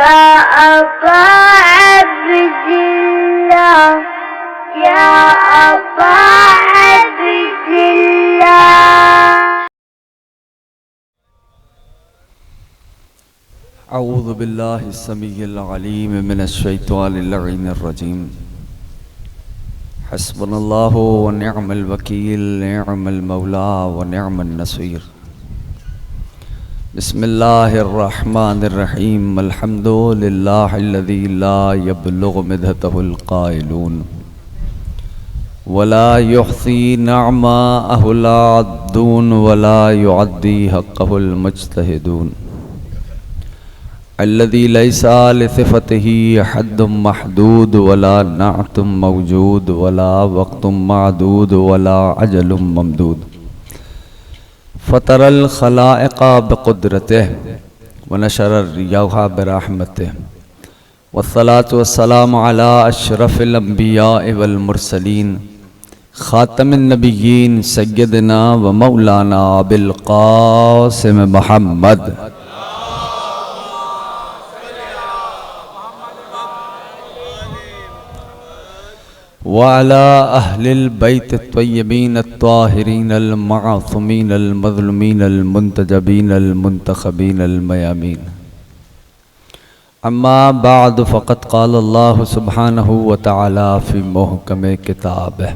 अबा अब्दुल्लाह, या अबा अब्दुल्लाह। अऊज़ु बिल्लाहि समीइल अलीम मिनश्शैतानिर रजीम। हस्बुनल्लाहु व निअमल वकील, निअमल मौला व निअमन नसीर। बिस्मिल्लाहिर्रहमानिर्रहीम। अल्हम्दुलिल्लाहिल्लज़ी ला यब्लुगु मिदहतहुल क़ाइलून वला युहसी निअमतहु अद्दून वला युअद्दी हक़्क़हुल मुज्तहिदून। अल्लज़ी लैसा लिसिफ़तिही हद्दुम महदूद वला नाअतुम मौजूद वला वक़्तुम मादूद वला अजलुम ममदूद। फ़तरल ख़लाइक़ा बिक़ुद्रतिही व नशरर रियाहा बिरहमतिही वस्सलातु वस्सलामु अला अशरफ़िल अंबिया'i वल मुरसलीन ख़ातमिन नबिय्यीन सय्यदिना व मौलाना अबिल क़ासिम मुहम्मद वाला अहलिल बैत त्वय्यबीन त्वाहिरीन अल मासूमीन अल मज़लूमीन अल मुंतजबीन अल मुंतखबीन अल मयामीन। अम्मा बाद फ़क़द क़ाल अल्लाहु सुब्हानहु व तआला फ़ी मुहकम किताबिही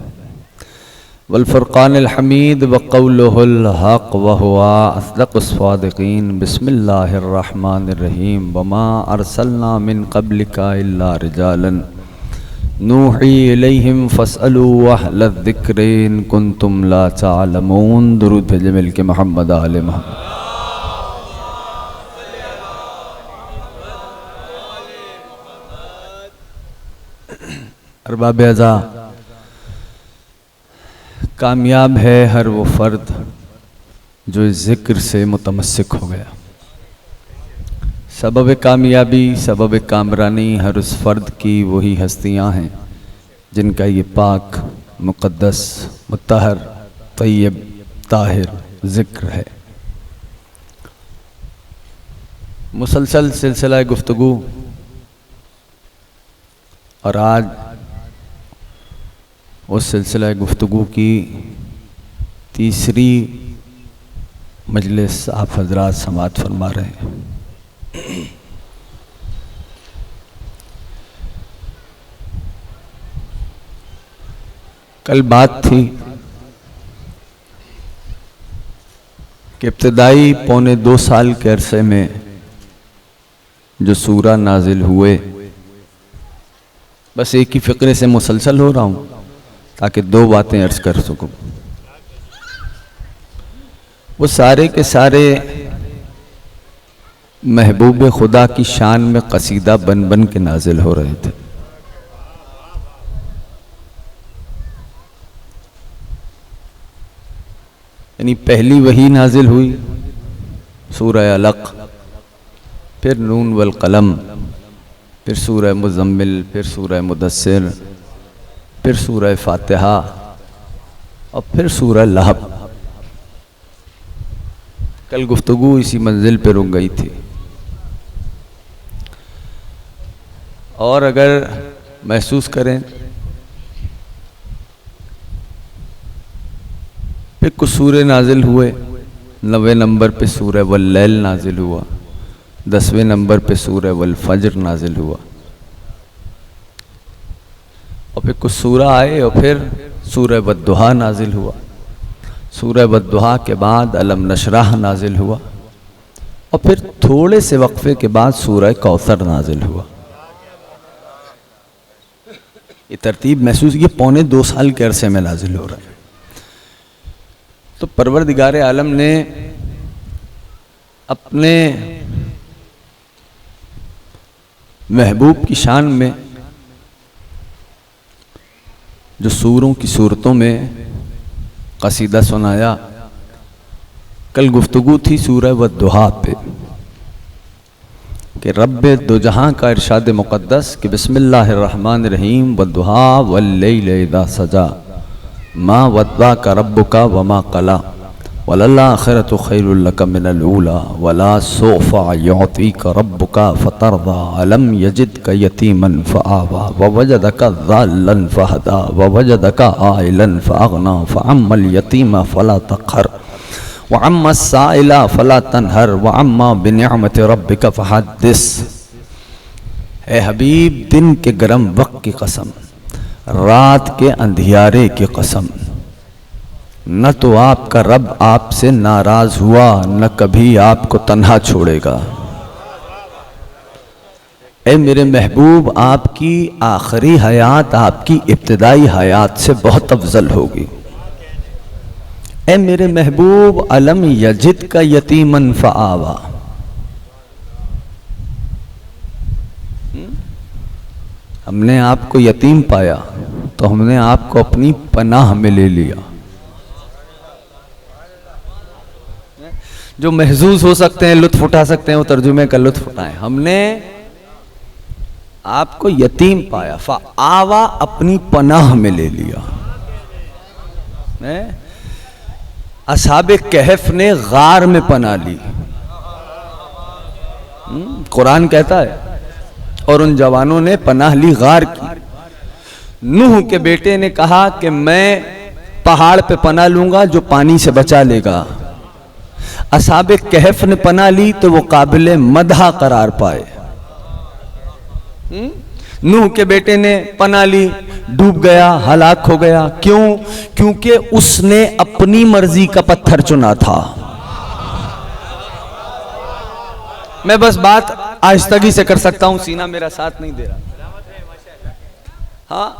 वल फ़ुरक़ानिल हमीद व क़ौलुहुल हक़ व हुवा अस्दक़ुस सादिक़ीन। बिस्मिल्लाहिर रहमानिर रहीम। वमा अरसलना मिन क़ब्लिका इल्ला रिजालन नूही इलैहिम फ़स्अलू अहलज़ ज़िक्रि इन कुन्तुम ला तअलमून। दुरूद भेजे मिलके मोहम्मद आले मोहम्मद। अरबाब अज़ा, कामयाब है हर वो फ़र्द जो इस ज़िक्र से मुतमस्सिक हो गया। सबब कामयाबी, सबब कामरानी हर उस फ़र्द की वही हस्तियाँ हैं जिनका ये पाक, मुक़द्दस, मुत्तहर, तय्यब, ताहिर ज़िक्र है। मुसलसल सिलसिला गुफ्तगू और आज उस सिलसिला गुफ्तगू की तीसरी मजलिस आप हज़रात समाअत फरमा रहे हैं। कल बात थी कि इब्तिदाई 1.25 साल के अरसे में जो सूरा नाजिल हुए, बस एक ही फ़िक्रे से मुसलसल हो रहा हूँ ताकि दो बातें अर्ज़ कर सकूँ। वो सारे के सारे महबूब खुदा की शान में कसीदा बन बन के नाजिल हो रहे थे। यानी पहली वही नाजिल हुई सूरह अलक़, फिर नून वल क़लम, फिर सूरह मुज़म्मिल, फिर सूरह मुदस्सिर, फिर सूरह फ़ातिहा और फिर सूरह लहब। कल गुफ्तगू इसी मंजिल पर रुक गई थी। और अगर महसूस करें फिर कुछ सूरे नाजिल हुए। 9वें नंबर पे सूरह वल लैल नाजिल हुआ, 10वें नंबर पे सूरह वल फज्र नाजिल हुआ। और फिर कुछ सूरा आए और फिर सूरह वद्दुहा नाजिल हुआ। सूरह वद्दुहा के बाद अलम नशराह नाजिल हुआ और फिर थोड़े से वक्फे के बाद सूरह कौसर नाजिल हुआ। ये तरतीब महसूस, ये 1.25 साल के अरसे में नाजिल हो रहा है। तो परवरदिगार आलम ने अपने महबूब की शान में जो सूरों की सूरतों में कसीदा सुनाया। कल गुफ्तगू थी सूरह वद्दुहा पे कि रब्बे दो जहां का इरशाद मुक़द्दस कि बिस्मिल्लाहिर्रहमानिर्रहीम वद्दुहा वल्लैलि इज़ा सजा मा वद्दाका रब्बुका वमा क़ला वलल्लाखिरतु खैरुल लक मिनल ऊला वला सौफा युअतीका रब्बुका फतरदा अलम यजिदका यतीमन फआवा ववजदका ज़ाल्लन फहदा ववजदका आइलन फअगना फअम्मल यतीमा फला तक़हर वअम्मा साइला फला तनहर वअम्मा बिनिअमति रब्बिका फहद्दिस। ए हबीब, दिन के गर्म वक्त की कसम, रात के अंधियारे की कसम, न तो आपका रब आपसे नाराज हुआ न कभी आपको तन्हा छोड़ेगा। ए मेरे महबूब, आपकी आखिरी हयात आपकी इब्तिदाई हयात से बहुत अफजल होगी। ए मेरे महबूब, अलम यजिद का यतीमन फआवा, हमने आपको यतीम पाया तो हमने आपको अपनी पनाह में ले लिया। जो महसूस हो सकते हैं, लुत्फ उठा सकते हैं, वो तर्जुमे का लुत्फ उठाएं। हमने आपको यतीम पाया, फआवा, अपनी पनाह में ले लिया। असहाबे कहफ ने गार में पनाह ली, कुरान कहता है, और उन जवानों ने पनाह ली गार की। नूह के बेटे ने कहा कि मैं पहाड़ पे पनाह लूंगा जो पानी से बचा लेगा। असहाबे कहफ ने पनाह ली तो वो काबिले मदहा करार पाए। नूह के बेटे ने पनाह ली, डूब गया, हलाक हो गया। क्यों? क्योंकि उसने अपनी मर्जी का पत्थर चुना था। मैं बस बात आहिस्तगी से कर सकता हूं, सीना मेरा साथ नहीं दे रहा। हाँ,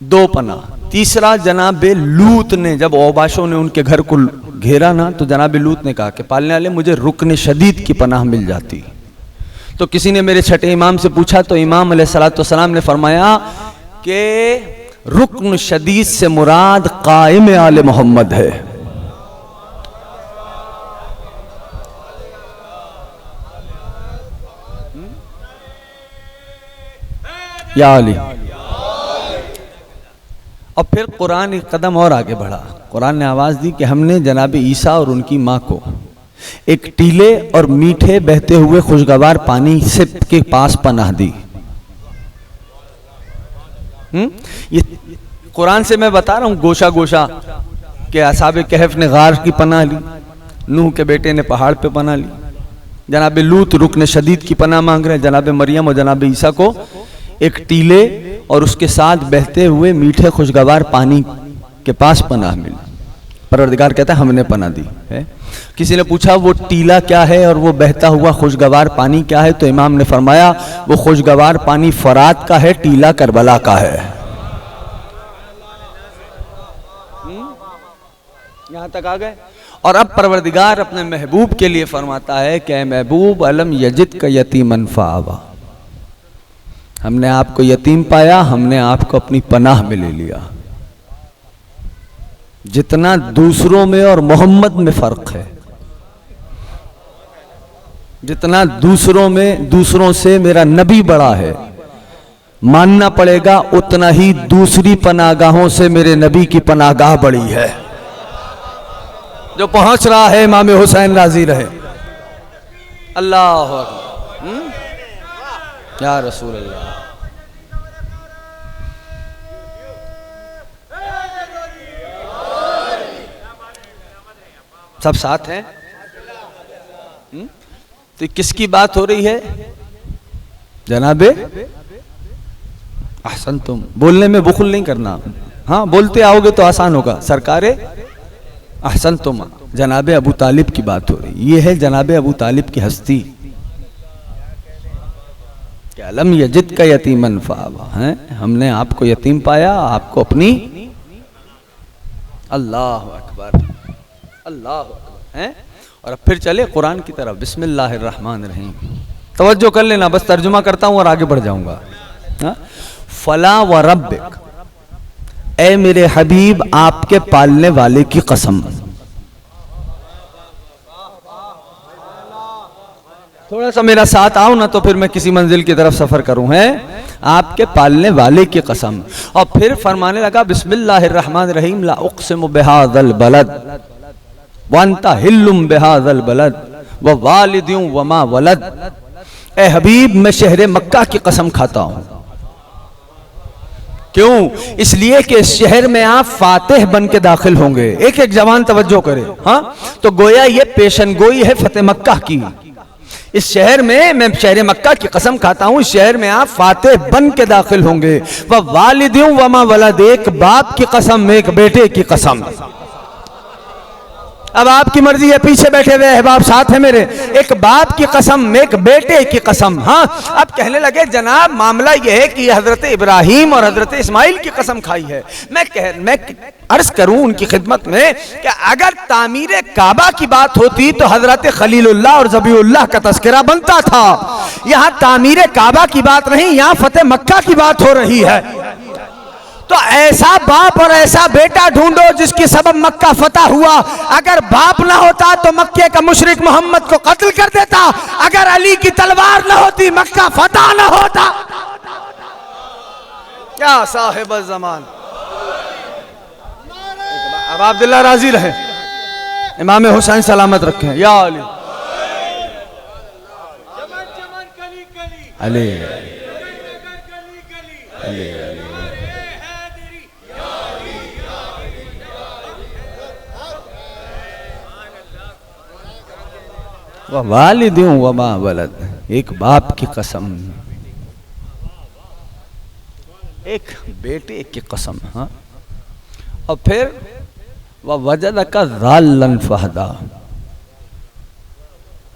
दो पना। तीसरा, जनाबे लूत ने, जब औबाशों ने उनके घर को घेरा ना, तो जनाबे लूत ने कहा कि पालने वाले, मुझे रुकन शदीद की पनाह मिल जाती। तो किसी ने मेरे छठे इमाम से पूछा तो इमाम अलैहिस्सलाम ने फरमाया कि रुकन शदीद से मुराद कायम आले मोहम्मद है। या अली। और फिर कुरान एक कदम और आगे बढ़ा। कुरान ने आवाज दी कि हमने जनाब ईसा और उनकी माँ को एक टीले और मीठे बहते हुए खुशगवार पानी से के पास पनाह दी। ये कुरान से मैं बता रहा हूं, गोशा गोशा के असहाबे कहफ ने गार की पनाह ली, नूह के बेटे ने पहाड़ पे पनाह ली, जनाब लूत रुकन शदीद की पनाह मांग रहे हैं, जनाब मरियम और जनाब ईसा को एक टीले और उसके साथ बहते हुए मीठे खुशगवार पानी के पास पनाह मिली। परवरदिगार कहता है हमने पनाह दी है। किसी ने पूछा वो टीला क्या है और वो बहता हुआ खुशगवार पानी क्या है, तो इमाम ने फरमाया वो खुशगवार पानी फरात का है, टीला करबला का है। यहां तक आ गए। और अब परवरदिगार अपने महबूब के लिए फरमाता है कि महबूब, अलम यजिद का यतीमन फआवा, हमने आपको यतीम पाया, हमने आपको अपनी पनाह में ले लिया। जितना दूसरों में और मोहम्मद में फर्क है, जितना दूसरों में दूसरों से मेरा नबी बड़ा है, मानना पड़ेगा उतना ही दूसरी पनागाहों से मेरे नबी की पनागाह बड़ी है। जो पहुंच रहा है इमाम हुसैन राजी रहे। अल्लाह अकबर या रसूल अल्लाह। सब साथ हैं। तो किसकी बात हो रही है? जनाबे अहसन, तुम बोलने में बुखल नहीं करना। हाँ, बोलते आओगे तो आसान होगा। सरकारे अहसन तुम, जनाबे अबू तालिब की बात हो रही। ये है जनाबे अबू तालिब की हस्ती। अलम यजिद का यतीमन फआवा, है हमने आपको यतीम पाया, आपको अपनी। अल्लाह अकबर, अल्लाह अकबर है। और अब फिर चले कुरान की तरफ। बिस्मिल्लाहिर्रहमानिर्रहीम। तवज्जो कर लेना, बस तर्जुमा करता हूं और आगे बढ़ जाऊंगा। फला व रब्बिक, ए मेरे हबीब, आपके पालने वाले की कसम। थोड़ा सा मेरा साथ आओ ना, तो फिर मैं किसी मंजिल की तरफ सफर करूं। है आपके पालने वाले की कसम। और फिर फरमाने लगा बिस्मिल्लाहिर्रहमानिर्रहीम, ला उक़सिमु बिहाज़ल बलद, वअंता हिल्लुम बिहाज़ल बलद व वालिदिन व मा वलद। ए हबीब, मैं शहर मक्का की कसम खाता हूं। क्यों? इसलिए कि इस शहर में आप फातिह बन के दाखिल होंगे। एक एक जवान तवज्जो करे। हाँ, तो गोया ये पेशन गोई है फतेह मक्का की। इस शहर में, मैं शहर मक्का की कसम खाता हूं, इस शहर में आप फातिह बन के दाखिल होंगे। वह वालिदिन व मा वलद, एक बाप की कसम, एक बेटे की कसम। अब आपकी मर्जी है, पीछे बैठे हुए अहबाब साथ है मेरे, एक बाप की कसम, एक बेटे की कसम। हाँ, अब कहने लगे जनाब मामला यह है कि हजरत इब्राहिम और हजरत इस्माइल की कसम खाई है। मैं अर्ज करूं उनकी खिदमत में कि अगर तामीर काबा की बात होती तो हजरत खलीलुल्लाह और ज़बीउल्लाह का तस्करा बनता था। यहां तामीर काबा की बात नहीं, यहां फतेह मक्का की बात हो रही है। तो ऐसा बाप और ऐसा बेटा ढूंढो जिसकी सबब मक्का फतह हुआ। अगर बाप ना होता तो मक्के का मुशरिक मोहम्मद को कत्ल कर देता। अगर अली की तलवार ना होती मक्का फतह ना होता। क्या साहिब ज़मान। अब अब्दुल्लाह राजी रहे, इमाम हुसैन सलामत रखें। या अली अली अली वह वालिदिन व मा वलद, एक बाप की कसम, एक बेटे की कसम। हाँ, और फिर वह वजदका ज़ाल्लन फहदा।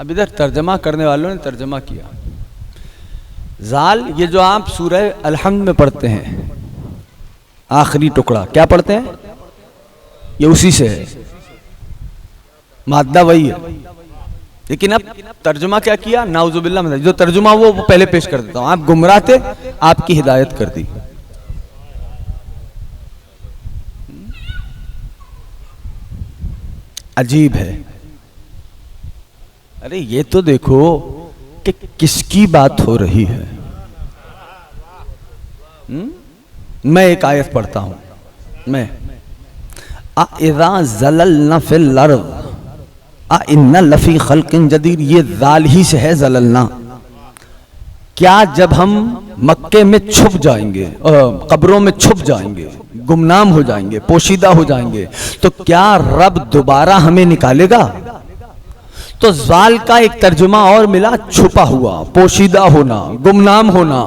अब इधर तर्जमा करने वालों ने तर्जमा किया, जाल, ये जो आप सूरह अलहम्द में पढ़ते हैं आखिरी टुकड़ा, क्या पढ़ते हैं? ये उसी से है, मादा वही है। लेकिन अब तर्जुमा क्या किया? नाउजुबिल्लाह में जो तर्जुमा वो पहले पेश कर देता हूं। आप गुमराह थे, आपकी हिदायत कर दी। अजीब है। अरे ये तो देखो कि किसकी बात हो रही है। मैं एक आयत पढ़ता हूं, मैं इज़ा ज़ललना फिल अर्ज़ इन्ना लफी खल्किन जदीद, ये जाल ही से है ज़ललना। क्या जब हम मक्के में छुप जाएंगे, कब्रों में छुप जाएंगे, गुमनाम हो जाएंगे, पोशीदा हो जाएंगे, तो क्या रब दोबारा हमें निकालेगा? तो जाल का एक तर्जुमा और मिला, छुपा हुआ, पोशीदा होना, गुमनाम होना।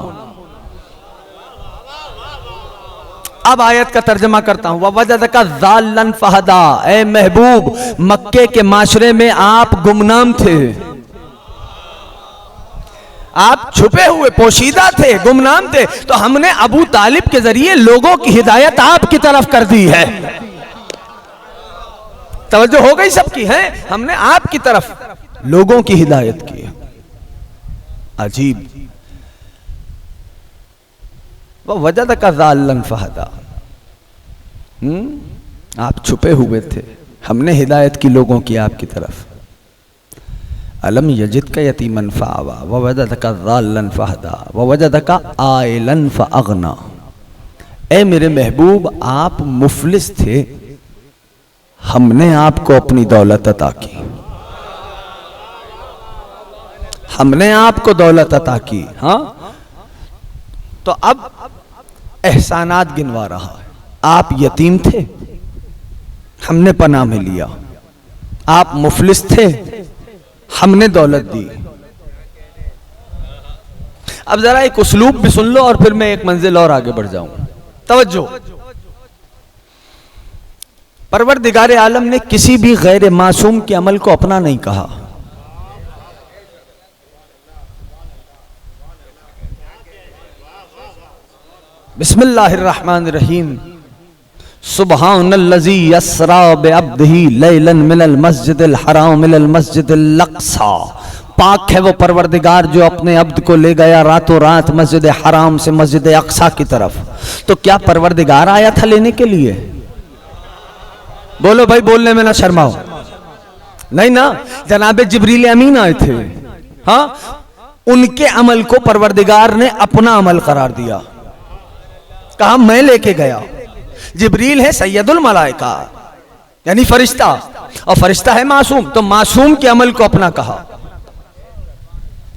अब आयत का तर्जमा करता हूं, वजदका ज़ाल्लन फहदा। ए महबूब, मक्के के माशरे में आप गुमनाम थे, आप छुपे हुए, पोशीदा थे, गुमनाम थे। तो हमने अबू तालिब के जरिए लोगों की हिदायत आपकी तरफ कर दी है। तवज्जो हो गई सबकी है? हमने आपकी तरफ लोगों की हिदायत की। अजीब। वजदका ज़ाल्लन फहदा, आप छुपे हुए थे, हमने हिदायत की लोगों की आपकी तरफ। अलम यजिदका यतीमन फआवा ववजदका ज़ाल्लन फहदा ववजदका आइलन फअगना। ए मेरे महबूब, आप मुफलिस थे, हमने आपको अपनी दौलत अता की, हमने आपको दौलत अता की। हाँ, तो अब एहसानात गिनवा रहा है। आप यतीम थे, हमने पनाह में लिया। आप मुफलिस थे, हमने दौलत दी। अब जरा एक उसलूब भी सुन लो और फिर मैं एक मंजिल और आगे बढ़ जाऊं। तवज्जो। परवरदिगार आलम ने किसी भी गैर मासूम के अमल को अपना नहीं कहा। बिस्मिल्लाहिर्रहमानिर्रहीम। सुब्हानल्लज़ी यसरा बिअब्दिही लैलन मिनल मस्जिदिल हराम मिनल मस्जिदिल अक़सा। पाक है वो परवरदिगार जो अपने अब्द को ले गया रातों रात मस्जिद हराम से मस्जिद अक़सा की तरफ। तो क्या परवरदिगार आया था लेने के लिए? बोलो भाई, बोलने में ना शर्माओ। नहीं ना, जनाबे जिब्रील अमीन आए थे। हाँ, उनके अमल को परवरदिगार ने अपना अमल करार दिया, कहा मैं लेके गया। जिब्रील है सैयदुल मलाइका, यानी फरिश्ता, और फरिश्ता है मासूम, तो मासूम के अमल को अपना कहा।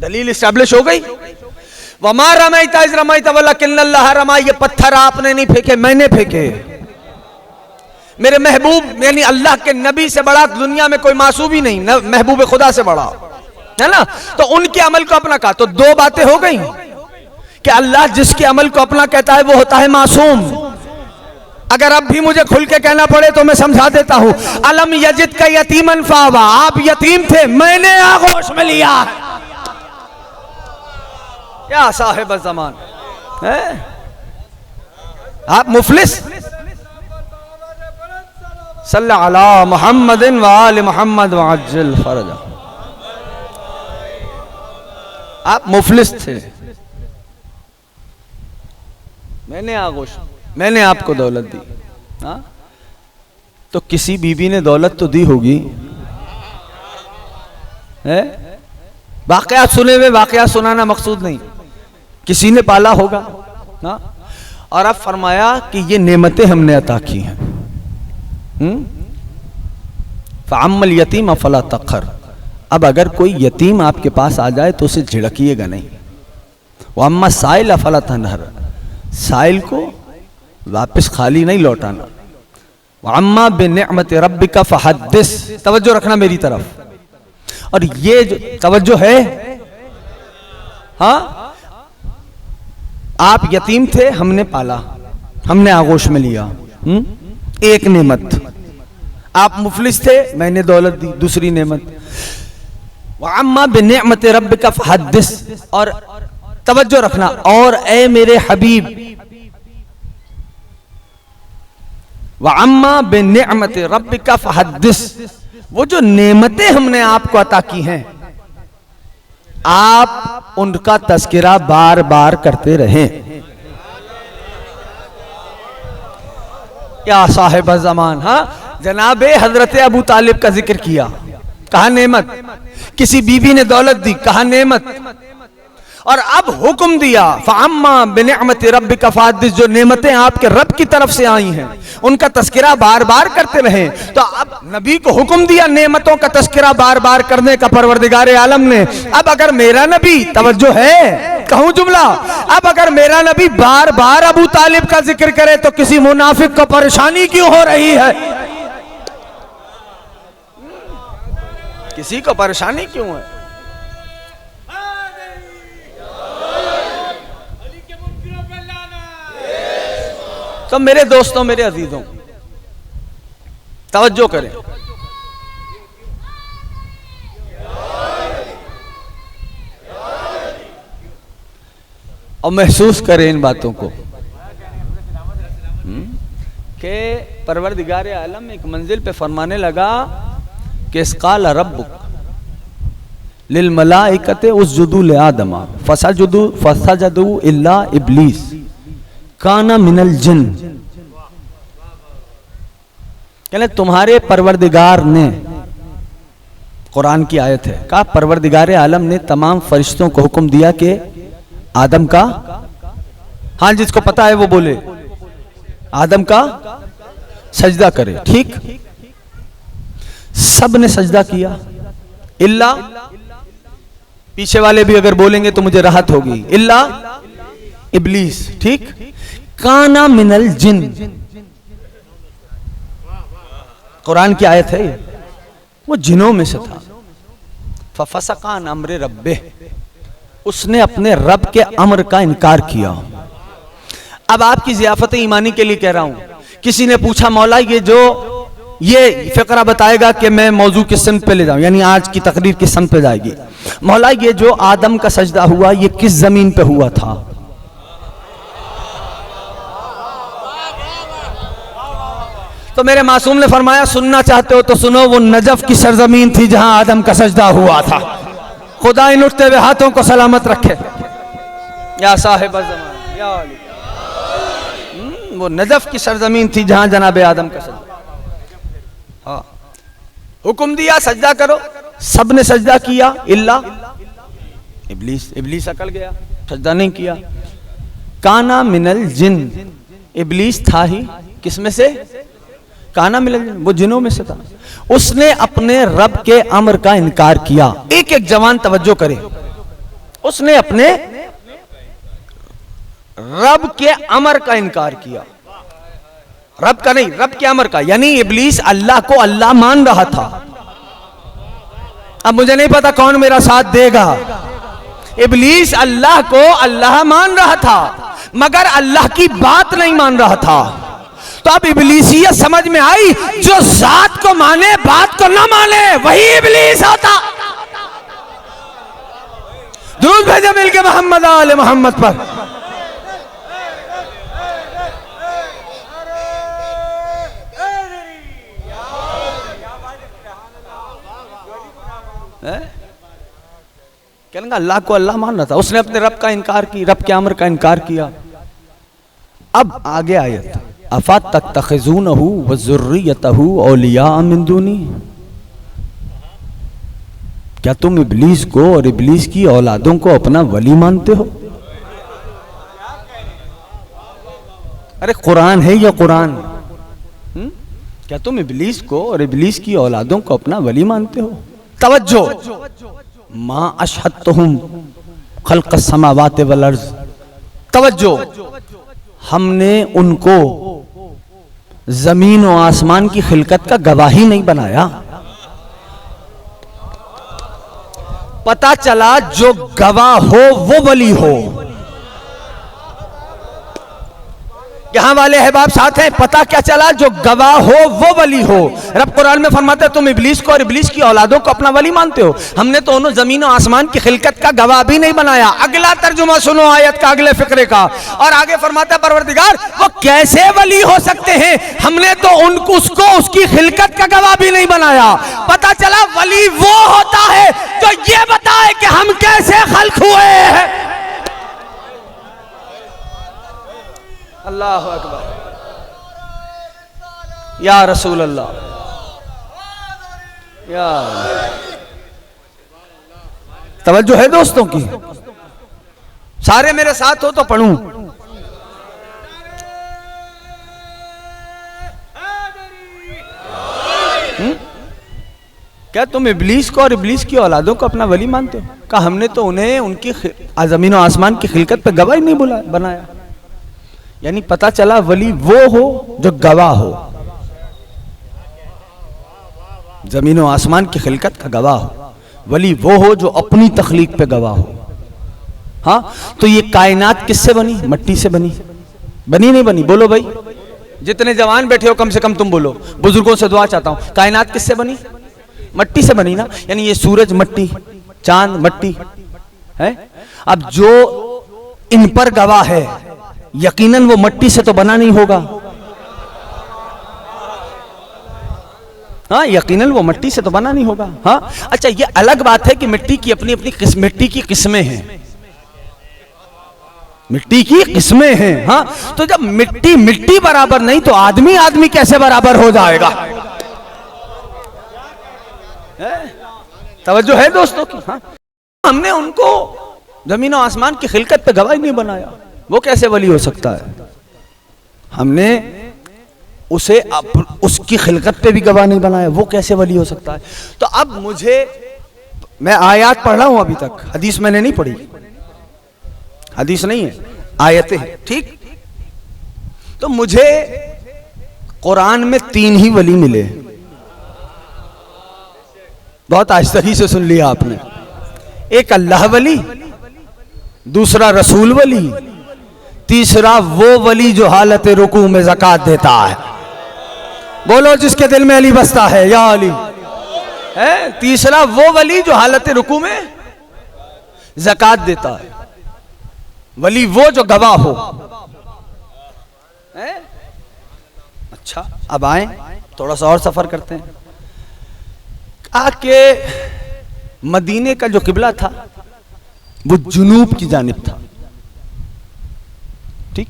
दलील इस्टेब्लिश हो गई। वमा रमैता इज़ रमैता वलकिन्नल्लाह रमा, ये पत्थर आपने नहीं फेंके, मैंने फेंके। मेरे महबूब यानी अल्लाह के नबी से बड़ा दुनिया में कोई मासूम ही नहीं, महबूब खुदा से बड़ा है ना। तो उनके अमल को अपना कहा। तो दो बातें हो गई कि अल्लाह जिसके अमल को अपना कहता है वो होता है मासूम। अगर अब भी मुझे खुल के कहना पड़े तो मैं समझा देता हूं, अलम यजिद का यतीमन फावा, आप यतीम थे, मैंने आगोश में लिया। या साहिब ज़मान है, आप मुफलिस। सल्लल्लाहु अला मुहम्मदिन व आले मुहम्मद व अज्जिल फरजा। आप मुफलिस थे, मैंने आगोश, मैंने आपको दौलत दी। हाँ, तो किसी बीबी ने दौलत तो दी होगी है? वाकयात सुने हुए, वाकयात सुनाना मकसूद नहीं, किसी ने पाला होगा। हाँ, और अब फरमाया कि ये नेमतें हमने अता की हैं। फ़अम्मल यतीम फला तक़हर, अब अगर कोई यतीम आपके पास आ जाए तो उसे झिड़किएगा नहीं। वअम्मा साइल फला तनहर, साइल को वापस खाली नहीं लौटाना। वअम्मा बिनिअमति रब्बिका फहद्दिस, तवज्जो रखना मेरी तरफ। और ये जो तवज्जो है, हाँ, आप यतीम थे, हमने पाला, हमने आगोश में लिया, एक नेमत। आप मुफलिस थे, मैंने दौलत दी, दूसरी नेमत। वअम्मा बिनिअमति रब्बिका फहद्दिस, और तवज्जो रखना, और ए मेरे हबीब, वअम्मा बिनिअमति रब्बिका फहद्दिस, वो जो नेमतें हमने आपको अता की हैं, आप उनका तज़किरा बार बार करते रहें। या साहिब ज़मान, हाँ, जनाबे हजरत अबू तालिब का जिक्र किया, कहा नेमत। किसी बीबी ने दौलत दी, कहा नेमत। और अब हुक्म दिया, फ़अम्मा बिनिअमति रब्बिका फहद्दिस, जो नेमतें आपके रब की तरफ से आई हैं उनका तज़किरा बार बार करते रहें। तो अब नबी को हुक्म दिया नेमतों का तज़किरा बार बार करने का परवरदिगार आलम ने। अब अगर मेरा नबी, तवज्जो है, कहूं जुमला, अब अगर मेरा नबी बार बार अबू तालिब का जिक्र करे तो किसी मुनाफिक को परेशानी क्यों हो रही है? किसी को परेशानी क्यों है? तो मेरे दोस्तों, मेरे अजीजों, तवज्जो करें। और महसूस करें इन बातों को कि परवरदिगार आलम एक मंजिल पे फरमाने लगा कि इसकाल रब्बुक लिल मलाइकते उसजुदू ले आदमा फसजदू इल्ला इब्लीस काना मिनल जिन। कहले तुम्हारे परवरदिगार ने, कुरान की आयत है, कहा परवरदिगार आलम ने तमाम फरिश्तों को हुक्म दिया कि आदम का, हाँ जिसको पता है वो बोले, आदम का सजदा करे। ठीक, सब ने सजदा किया, इल्ला, पीछे वाले भी अगर बोलेंगे तो मुझे राहत होगी, इल्ला इब्लीस। ठीक, काना मिनल जिन, कुरान की आयत है, वो जिनों में से था। फफसकान अम्रे रब्बे, उसने अपने रब के अमर का इनकार किया। अब आपकी ज़ियाफत ईमानी के लिए कह रहा हूं, किसी ने पूछा मौला ये फिक्रा बताएगा कि मैं मौजू किस सन्त पे ले जाऊं, यानी आज की तकरीर किस सन्त पे जाएगी। मौला ये जो आदम का सजदा हुआ ये किस जमीन पे हुआ था? तो मेरे मासूम ने फरमाया सुनना चाहते हो तो सुनो, वो नजफ की सरजमीन थी जहां आदम का सजदा हुआ था। खुदा इन उठते हुए हाथों को सलामत रखे। या साहिब ज़मान, या अली, वो नजफ की सरजमीन थी जहां जनाबे आदम का सजदा। हाँ, हुक्म दिया सजदा करो, सब ने सजदा किया इल्ला इब्लीस। इब्लीस अकल गया, सजदा नहीं किया। काना मिनल जिन, इब्लीस था ही किसमें से? काना मिलल, वो जिनों में से था। उसने अपने रब के अम्र का इनकार किया। एक एक जवान तवज्जो करे, उसने अपने रब के अमर का इनकार किया। रब का नहीं, रब के अमर का, यानी इब्लीस अल्लाह को अल्लाह मान रहा था। अब मुझे नहीं पता कौन मेरा साथ देगा। इब्लीस अल्लाह को अल्लाह मान रहा था, मगर अल्लाह की बात नहीं मान रहा था। तो अब इब्लीसियत समझ में आई, जो जात को माने बात को ना माने वही इब्लीस होता। दुरूद भेजे मिलके मोहम्मद आले मोहम्मद पर। कहने का अल्लाह को अल्लाह मान रहा था, उसने अपने रब का इनकार की, रब के अमर का इनकार किया। अब आगे आयत, अफा तत्तखिज़ूनहु व ज़ुर्रियतहु औलिया मिन दूनी, क्या तुम इब्लीस को और इब्लीस की औलादों को अपना वली मानते हो? अरे कुरान है या कुरान? क्या तुम इब्लीस को और इब्लीस की औलादों को अपना वली मानते हो? तवज्जो, मा अशहदतुहुम खल्क़स समावाति वल अर्ज़, तवज्जो, हमने उनको जमीन और आसमान की खिलकत का गवाही नहीं बनाया। पता चला जो गवाह हो वो वली हो। यहां वाले अहबाब साथ हैं, पता क्या चला, जो गवाह हो वो वली हो। रब कुरान में फरमाता है तुम इब्लीस को और इब्लीस की औलादों को अपना वली मानते हो, हमने तो उन्होंने जमीन और आसमान की खिलकत का गवाह भी नहीं बनाया। अगला तर्जुमा सुनो आयत का, अगले फिक्रे का, और आगे फरमाता है परवरदिगार वो कैसे वली हो सकते हैं, हमने तो उनको उसको उसकी खिलकत का गवाह भी नहीं बनाया। पता चला वली वो होता है जो ये बताए कि हम कैसे खल्क हुए हैं। अल्लाह अकबर, या रसूल अल्लाह, या तवज्जो है दोस्तों की? सारे मेरे साथ हो तो पढ़ूं। क्या तुम इब्लीस को और इब्लीस की औलादों को अपना वली मानते हो? कहा हमने तो उन्हें उनकी जमीन और आसमान की खिलकत पे गवाही नहीं बनाया। यानी पता चला वली वो हो जो गवाह हो, जमीन और आसमान की खिलकत का गवाह हो। वली वो हो जो अपनी तख्लीक पे गवाह हो। हाँ, तो ये कायनात किससे बनी? मट्टी से बनी? बनी नहीं बनी? बोलो भाई, जितने जवान बैठे हो कम से कम तुम बोलो, बुजुर्गों से दुआ चाहता हूं, कायनात किससे बनी? मट्टी से बनी ना। यानी ये सूरज मट्टी, चांद मट्टी है। अब जो इन पर गवाह है, यकीनन वो मट्टी से तो बना नहीं होगा। हाँ, यकीनन वो मट्टी से तो बना नहीं होगा। हाँ, अच्छा, ये अलग बात है कि मिट्टी की अपनी अपनी मिट्टी की किस्में हैं, मिट्टी की किस्में हैं। हाँ, तो जब मिट्टी मिट्टी बराबर नहीं तो आदमी आदमी कैसे बराबर हो जाएगा? तवज्जो है दोस्तों की? हाँ, हमने उनको जमीन और आसमान की खिलकत पे गवाही नहीं बनाया, वो कैसे वली हो सकता है? हमने उसे उसकी खिलकत पे भी गवाह नहीं बनाया, वो कैसे वली हो सकता है? तो अब मैं आयत पढ़ रहा हूं अभी तक, हदीस मैंने नहीं पढ़ी, हदीस नहीं है, आयतें हैं, ठीक? तो मुझे कुरान में 3 ही वली मिले। बहुत आहिस्ता से सुन लिया आपने। एक अल्लाह वली, दूसरा रसूल वली, तीसरा वो वली जो हालत रुकू में ज़कात देता है। बोलो जिसके दिल में अली बसता है, या अली है। तीसरा वो वली जो हालत रुकू में ज़कात देता है। वली वो जो गवाह हो है? अच्छा, अब आए थोड़ा सा और सफर करते हैं। आके मदीने का जो किबला था वो जुनूब की जानिब था, ठीक,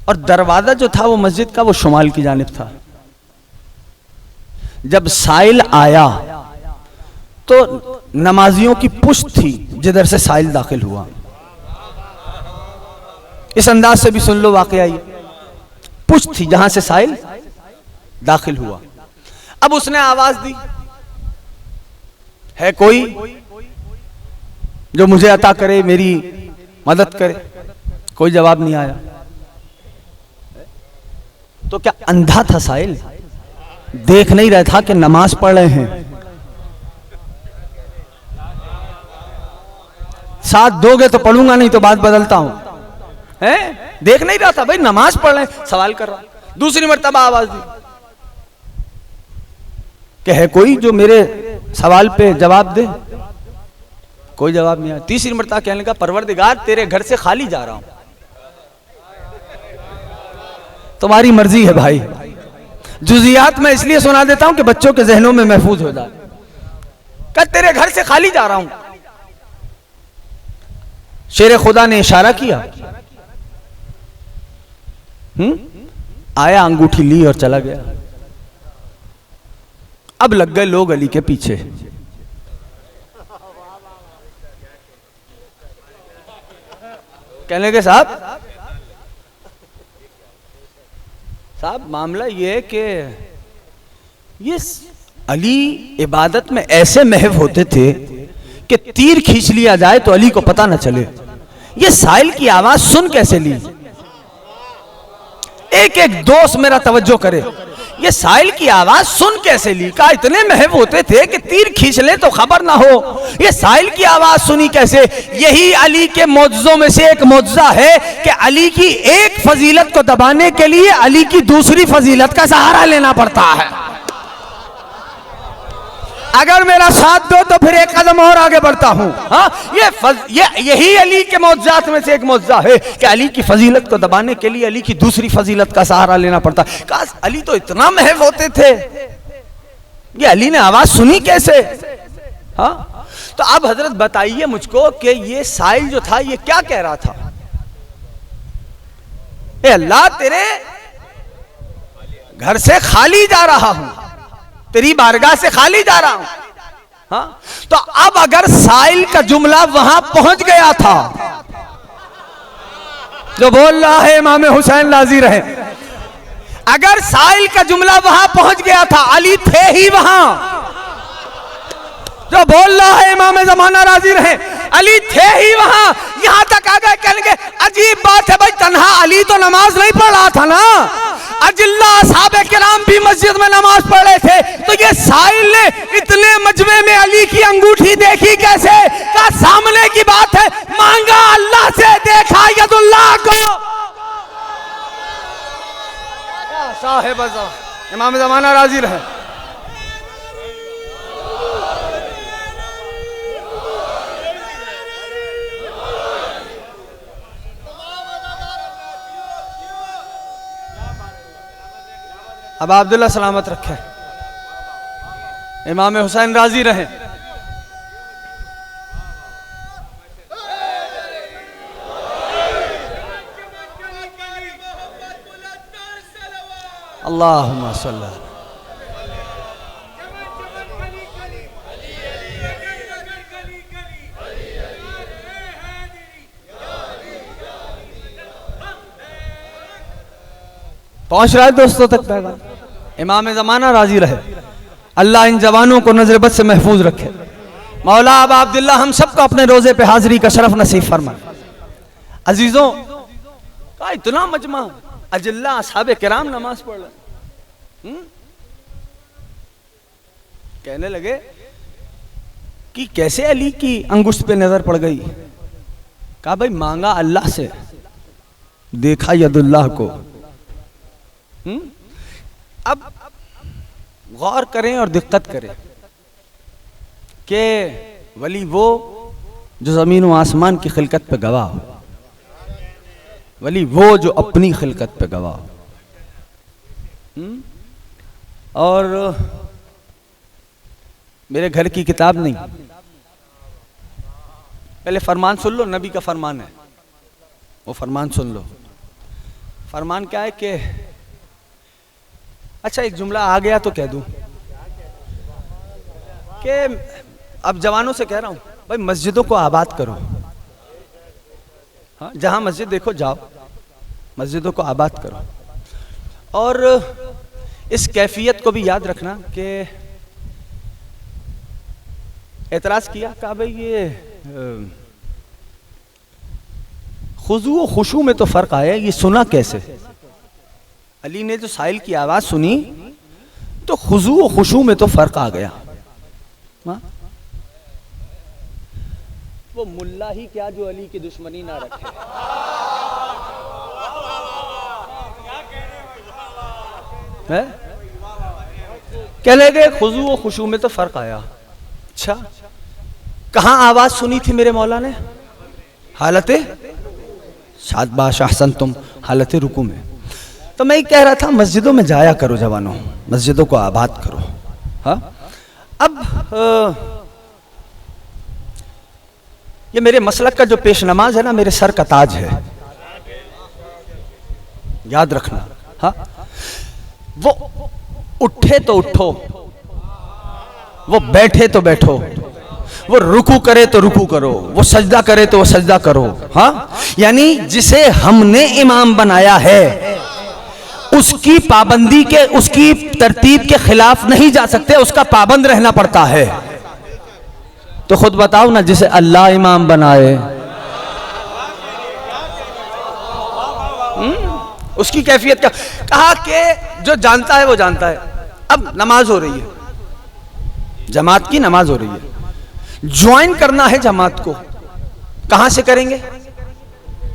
और दरवाजा जो था वो मस्जिद का वो शुमाल की जानिब था। जब साइल आया तो नमाजियों की पुश्त थी जिधर से साइल दाखिल हुआ। इस अंदाज से भी सुन लो वाकया, ये पुश्त थी जहां से साइल दाखिल हुआ। अब उसने आवाज दी, है कोई जो मुझे अता करे, मेरी मदद करे? कोई जवाब नहीं आया। तो क्या अंधा था साहिल? देख नहीं रहा था कि नमाज पढ़ रहे हैं? साथ दोगे तो पढ़ूंगा, नहीं तो बात बदलता हूं। हैं? देख नहीं रहा था भाई, नमाज पढ़ रहे हैं, सवाल कर रहा। दूसरी मर्तबा आवाज दी कि है कोई जो मेरे सवाल पे जवाब दे? कोई जवाब नहीं आया। तीसरी मर्तबा कहने लगा, परवरदिगार तेरे घर से खाली जा रहा हूं, तुम्हारी मर्जी है भाई। जुजियात में इसलिए सुना देता हूं कि बच्चों के जहनों में महफूज हो जाए। कल तेरे घर से खाली जा रहा हूं। शेर खुदा ने इशारा किया, आया, अंगूठी ली और चला गया। अब लग गए लोग अली के पीछे। कहने के साहब मामला ये है कि ये अली इबादत में ऐसे महव होते थे कि तीर खींच लिया जाए तो अली को पता न चले। ये साहिल की आवाज सुन कैसे ली? एक एक दोस्त मेरा तवज्जो करे, ये साहिल की आवाज सुन कैसे ली? का इतने महव होते थे कि तीर खींच ले तो खबर ना हो। ये साहिल की आवाज सुनी कैसे? यही अली के मौजज़ों में से एक मौजज़ा है कि अली की एक फजीलत को दबाने के लिए अली की दूसरी फजीलत का सहारा लेना पड़ता है। अगर मेरा साथ दो तो फिर एक कदम और आगे बढ़ता हूं। हाँ, यही अली के मौजज़ात में से एक मौजज़ा है कि अली की फजीलत को दबाने के लिए अली की दूसरी फजीलत का सहारा लेना पड़ता है। काश अली तो इतना महव होते थे, ये अली ने आवाज सुनी कैसे? हाँ, तो अब हजरत बताइए मुझको कि ये साहिल जो था ये क्या कह रहा था? ए अल्लाह, तेरे घर से खाली जा रहा हूं, तेरी बारगाह से खाली जा रहा हूं। हाँ? तो अब अगर साहिल का जुमला वहां पहुंच गया था, जो बोल रहा है इमाम हुसैन राजी रहे, अगर साहिल का जुमला वहां पहुंच गया था, अली थे ही वहां, जो बोल रहा है इमाम जमाना राजी रहे, अली थे ही वहां, यहां तक आ गए। कहेंगे अजीब बात है भाई, तन्हा अली तो नमाज नहीं पढ़ रहा था ना, अजिल्ला असहाबे किराम भी मस्जिद में नमाज पढ़ रहे थे। तो ये साहिल ने इतने मजमे में अली की अंगूठी देखी कैसे? का सामने की बात है, मांगा अल्लाह से, देखा यदुल्लाह को। साहिब इमाम ज़माना राजी रहे। अब अब्दुल्ला सलामत रखे, इमाम हुसैन राजी रहे। अल्लाहुम्मा सल्ली। पहुंच रहा है दोस्तों तक पैगाम। इमाम ज़माना राजी रहे। अल्लाह इन जवानों को नजर बद से महफूज रखे। मौला अब अब्दुल्ला हम सबको अपने रोजे पे हाजिरी का शरफ नसीब फरमा। अजीजों का इतना मजमा, अजिल्ला असहाबे किराम नमाज पढ़ रहे। कहने लगे कि कैसे अली की अंगुष्ठ पे नजर पड़ गई? कहा भाई मांगा अल्लाह से, देखा यदुल्लाह को। अब गौर करें और दिक्कत करें कि वली वो जो ज़मीन व आसमान की खिलकत पे गवाह हो, वली वो जो अपनी खिलकत पे गवाह हो। और मेरे घर की किताब नहीं, पहले फरमान सुन लो, नबी का फरमान है, वो फरमान सुन लो। फरमान क्या है कि अच्छा एक जुमला आ गया तो कह दूं कि अब जवानों से कह रहा हूं भाई मस्जिदों को आबाद करो। हाँ, जहां मस्जिद देखो जाओ, मस्जिदों को आबाद करो। और इस कैफियत को भी याद रखना कि एतराज किया कहा भाई ये खुजू और खुशू में तो फर्क आया, ये सुना कैसे? अली ने जो साहिल की आवाज सुनी तो खुजू और खुशू में तो फर्क आ गया। वो मुल्ला ही क्या जो अली की दुश्मनी ना रखे। है? कहने गए खुजू और खुशू में तो फर्क आया। अच्छा, कहां आवाज सुनी थी मेरे मौला ने? हालत शादबाश अहसन तुम, हालत रुकू में। तो मैं ही कह रहा था मस्जिदों में जाया करो जवानों, मस्जिदों को आबाद करो। हाँ, अब ये मेरे मसलक का जो पेश नमाज है ना, मेरे सर का ताज है, याद रखना। हाँ, वो उठे तो उठो, वो बैठे तो बैठो, वो रुकू करे तो रुकू करो, वो सजदा करे तो वो सजदा करो। हाँ, यानी जिसे हमने इमाम बनाया है उसकी पाबंदी के, उसकी तरतीब के खिलाफ नहीं जा सकते, उसका पाबंद रहना पड़ता है। तो खुद बताओ ना, जिसे अल्लाह इमाम बनाए उसकी कैफियत क्या? कहा कि जो जानता है वो जानता है। अब नमाज हो रही है, जमात की नमाज हो रही है, ज्वाइन करना है जमात को, कहां से करेंगे?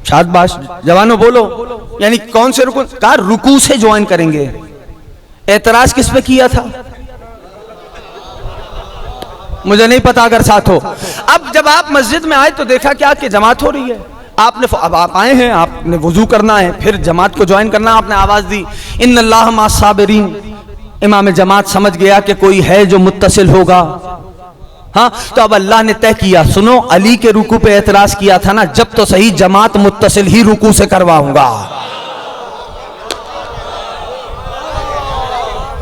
शादबाश जवानों बोलो, यानी कौन से रुकू? कहा रुकू से ज्वाइन करेंगे। एतराज किस पे किया था मुझे नहीं पता, अगर साथ हो। अब जब आप मस्जिद में आए तो देखा क्या कि जमात हो रही है, आपने, अब आप आए हैं, आपने वुजू करना है, फिर जमात को ज्वाइन करना, आपने आवाज दी इन्नल्लाह मास साबिरीन। इमाम जमात समझ गया कि कोई है जो मुत्तसिल होगा। हाँ, तो अब अल्लाह ने तय किया, सुनो, अली के रुकू पे एतराज किया था ना, जब तो सही जमात मुत्तसिल ही रुकू से करवाऊंगा।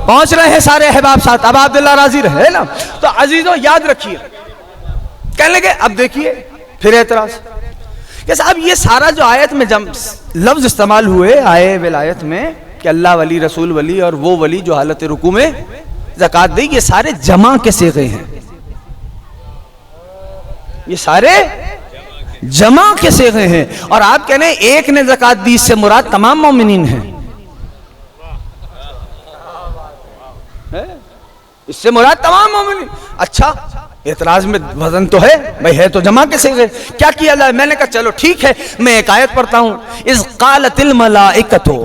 पहुंच रहे हैं सारे अहबाब साथ, अब अब्दुल्ला राजी रहे ना। तो अजीजों याद रखिए, कहने लगे अब देखिए फिर एतराज कि साहब ये सारा जो आयत में लफ्ज इस्तेमाल हुए आए विलायत में कि अल्लाह वली, रसूल वली और वो वली जो हालत रुकू में ज़कात दी, ये सारे जमा के सेगे हैं, ये सारे जमा के सेगे हैं। और आप कहने एक ने ज़कात दी, इससे मुराद तमाम मोमिनीन हैं, इससे मुराद तमाम मोमिनीन। अच्छा, एतराज में वजन तो है भाई, है तो जमा के सेगे। क्या किया जाए? मैंने कहा चलो ठीक है, मैं एक आयत पढ़ता हूं, इस कालतिल मलाइकतो,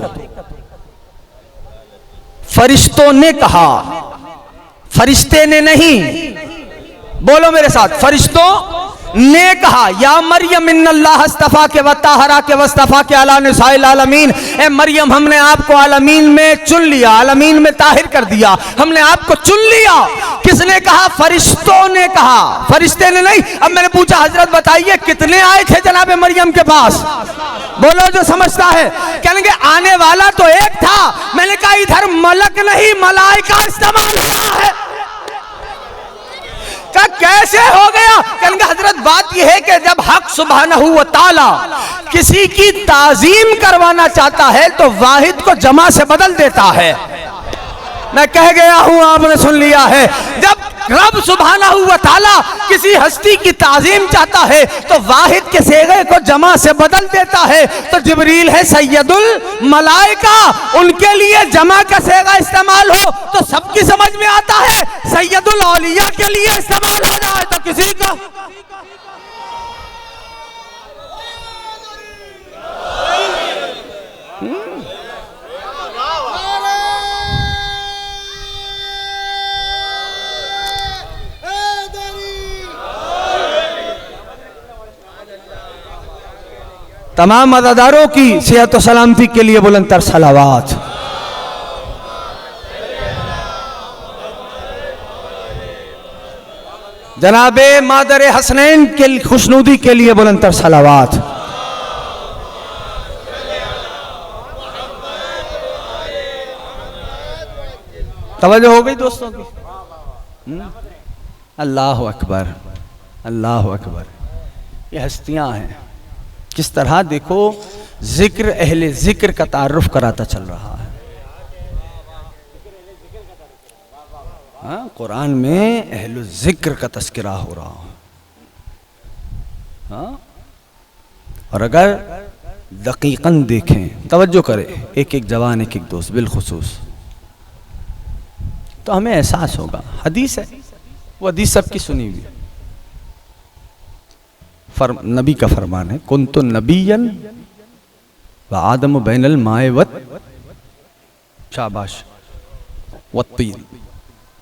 फरिश्तों ने कहा, फरिश्ते ने नहीं, बोलो मेरे साथ, फरिश्तों ने कहा, या मरियम इन्नल्लाह अस्तफा के वताहरा के वस्तफा के अला निसाइल आलमीन। ए मरियम, हमने आपको आलमीन में चुन लिया, आलमीन में ताहिर कर दिया, हमने आपको चुन लिया। किसने कहा? फरिश्तों ने कहा, फरिश्ते ने नहीं। अब मैंने पूछा हजरत बताइए कितने आए थे जनाब मरियम के पास? बोलो जो समझता है। कहने आने वाला तो एक था। मैंने कहा इधर मलक नहीं मलाइका इस्तेमाल हुआ है। क्या कैसे हो गया? कहने हजरत बात यह है कि जब हक सुब्हानहू व तआला किसी की ताजीम करवाना चाहता है तो वाहिद को जमा से बदल देता है। मैं कह गया हूं, आपने सुन लिया है। जब रब सुब्हानहू व तआला किसी हस्ती की ताजीम चाहता है तो वाहिद के सेगे को जमा से बदल देता है। तो जिब्रील है सैयदुल मलाइका, उनके लिए जमा का सेगा इस्तेमाल हो तो सबकी समझ में आता है, सैयदुल औलिया के लिए इस्तेमाल हो जाए तो किसी का। तमाम अज़ादारों की सेहत और सलामती के लिए बुलंदतर सलावात। जनाबे मादर हसनैन के खुशनूदी के लिए बुलंदतर सलावात। तवज्जो हो गई दोस्तों की? अल्लाह अकबर, अल्लाह अकबर। ये हस्तियां हैं, किस तरह देखो जिक्र अहले जिक्र का तारुफ कराता चल रहा है। हाँ, कुरान में अहलुल जिक्र का तस्करा हो रहा है। हाँ? और अगर दकीकन देखें, तवज्जो करें, एक एक जवान एक एक दोस्त बिलखुसूस, तो हमें एहसास होगा। हदीस है, वो हदीस सबकी सुनी हुई है। नबी का फरमान है, कुन्तु नबियन व आदम बैनल माए वत शाबाश वत्तीन।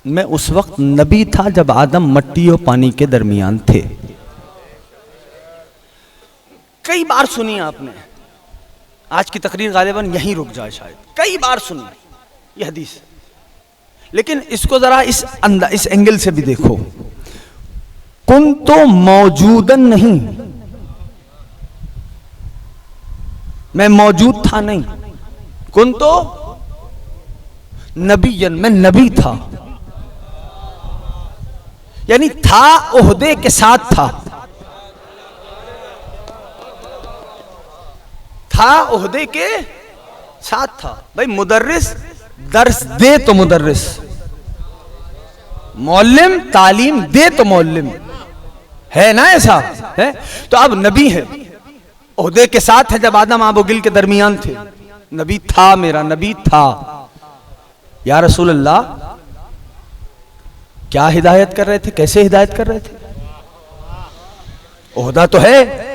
मैं उस वक्त नबी था जब आदम मट्टी और पानी के दरमियान थे। कई बार सुनी आपने, आज की तकरीर गालिबन यहीं रुक जाए शायद, कई बार सुनी ये हदीस। लेकिन इसको जरा इस एंगल से भी देखो। कुन तो मौजूदन नहीं, मैं मौजूद था नहीं। कुन तो नबीयन, मैं नबी था, यानी था ओहदे के साथ था ओहदे के साथ था। भाई मुदर्रिस दर्स दे तो मुदर्रिस, मौल्लिम तालीम दे तो मौल्लिम, है ना ऐसा है। तो अब नबी है, ओहदे के साथ है। जब आदम आबोगिल के दरमियान थे, नबी था, मेरा नबी था। या रसूल अल्लाह, क्या हिदायत कर रहे थे, कैसे हिदायत कर रहे थे? ओहदा तो है।